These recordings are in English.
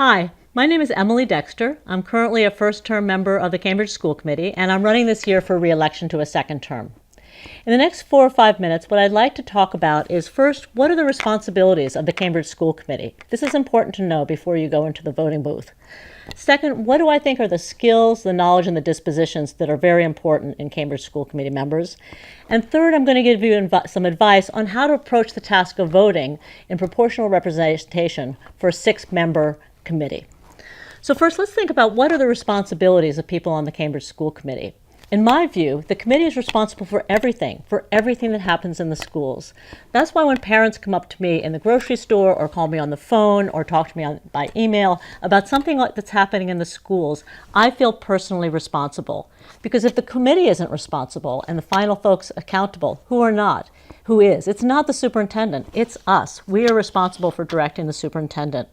Hi, my name is Emily Dexter. I'm currently a first-term member of the Cambridge School Committee, and I'm running this year for re-election to a second term. In the next 4 or 5 minutes, what I'd like to talk about is first, what are the responsibilities of the Cambridge School Committee? This is important to know before you go into the voting booth. Second, what do I think are the skills, the knowledge, and the dispositions that are very important in Cambridge School Committee members? And third, I'm going to give you some advice on how to approach the task of voting in proportional representation for a 6-member committee. So first, let's think about what are the responsibilities of people on the Cambridge School Committee. In my view, the committee is responsible for everything that happens in the schools. That's why when parents come up to me in the grocery store or call me on the phone or talk to me by email about something that's happening in the schools, I feel personally responsible. Because if the committee isn't responsible and the final folks accountable, who are not? Who is? It's not the superintendent, it's us. We are responsible for directing the superintendent.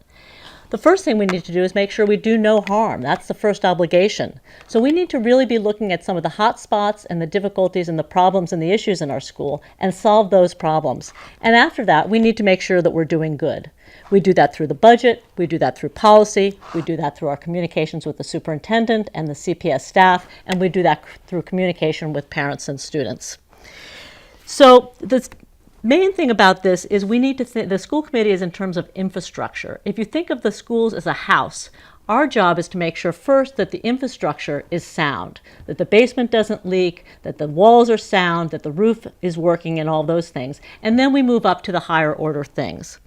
The first thing we need to do is make sure we do no harm. That's the first obligation. So we need to really be looking at some of the hot spots and the difficulties and the problems and the issues in our school and solve those problems. And after that, we need to make sure that we're doing good. We do that through the budget, we do that through policy, we do that through our communications with the superintendent and the CPS staff, and we do that through communication with parents and students. So the main thing about this is we need to think, the school committee is in terms of infrastructure. If you think of the schools as a house, our job is to make sure first that the infrastructure is sound, that the basement doesn't leak, that the walls are sound, that the roof is working and all those things. And then we move up to the higher order things.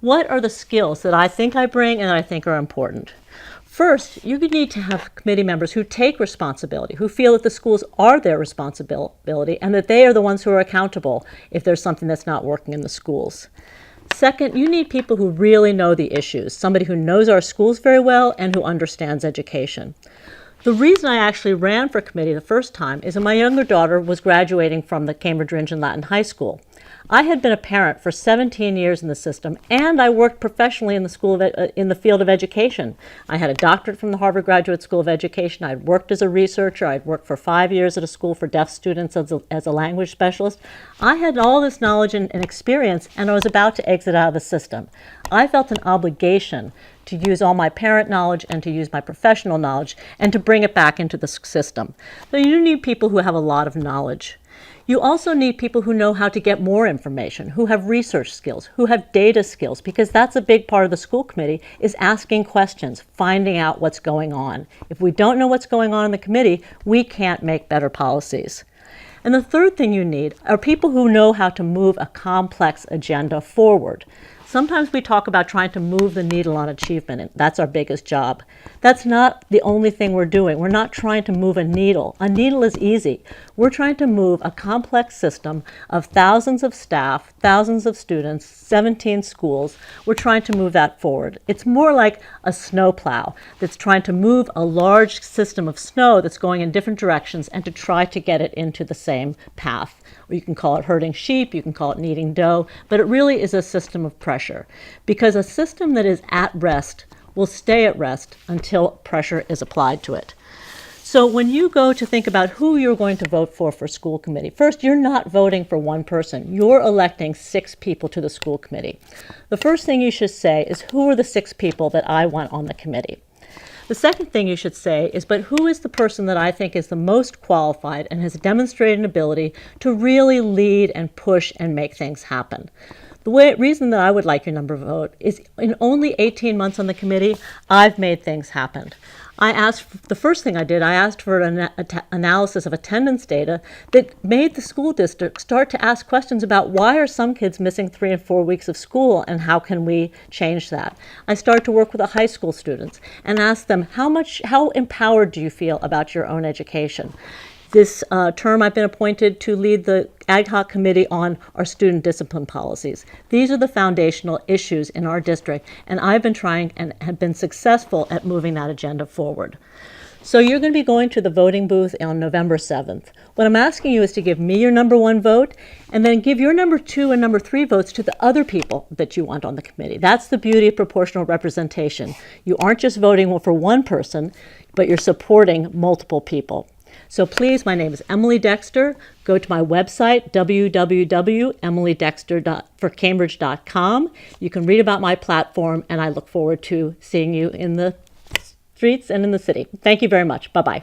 What are the skills that I think I bring and that I think are important? First, you need to have committee members who take responsibility, who feel that the schools are their responsibility and that they are the ones who are accountable if there's something that's not working in the schools. Second, you need people who really know the issues, somebody who knows our schools very well and who understands education. The reason I actually ran for committee the first time is that my younger daughter was graduating from the Cambridge Rindge and Latin High School. I had been a parent for 17 years in the system, and I worked professionally in the field of education. I had a doctorate from the Harvard Graduate School of Education. I'd worked as a researcher. I'd worked for 5 years at a school for deaf students as a language specialist. I had all this knowledge and experience, and I was about to exit out of the system. I felt an obligation to use all my parent knowledge and to use my professional knowledge and to bring it back into the system. So you need people who have a lot of knowledge. You also need people who know how to get more information, who have research skills, who have data skills, because that's a big part of the school committee, is asking questions, finding out what's going on. If we don't know what's going on in the committee, we can't make better policies. And the third thing you need are people who know how to move a complex agenda forward. Sometimes we talk about trying to move the needle on achievement, and that's our biggest job. That's not the only thing we're doing. We're not trying to move a needle. A needle is easy. We're trying to move a complex system of thousands of staff, thousands of students, 17 schools. We're trying to move that forward. It's more like a snowplow that's trying to move a large system of snow that's going in different directions and to try to get it into the same path. Or you can call it herding sheep, you can call it kneading dough, but it really is a system of pressure. Because a system that is at rest will stay at rest until pressure is applied to it. So when you go to think about who you're going to vote for school committee, first, you're not voting for one person. You're electing 6 people to the school committee. The first thing you should say is, who are the 6 people that I want on the committee? The second thing you should say is, but who is the person that I think is the most qualified and has demonstrated an ability to really lead and push and make things happen? The reason that I would like your number vote is in only 18 months on the committee, I've made things happen. The first thing I did, I asked for an analysis of attendance data that made the school district start to ask questions about why are some kids missing 3 and 4 weeks of school and how can we change that. I started to work with the high school students and ask them, how empowered do you feel about your own education? This term I've been appointed to lead the ad hoc committee on our student discipline policies. These are the foundational issues in our district, and I've been trying and have been successful at moving that agenda forward. So you're going to be going to the voting booth on November 7th. What I'm asking you is to give me your number 1 vote, and then give your number 2 and number 3 votes to the other people that you want on the committee. That's the beauty of proportional representation. You aren't just voting for one person, but you're supporting multiple people. So please, my name is Emily Dexter. Go to my website, www.emilydexter.forcambridge.com. You can read about my platform, and I look forward to seeing you in the streets and in the city. Thank you very much. Bye-bye.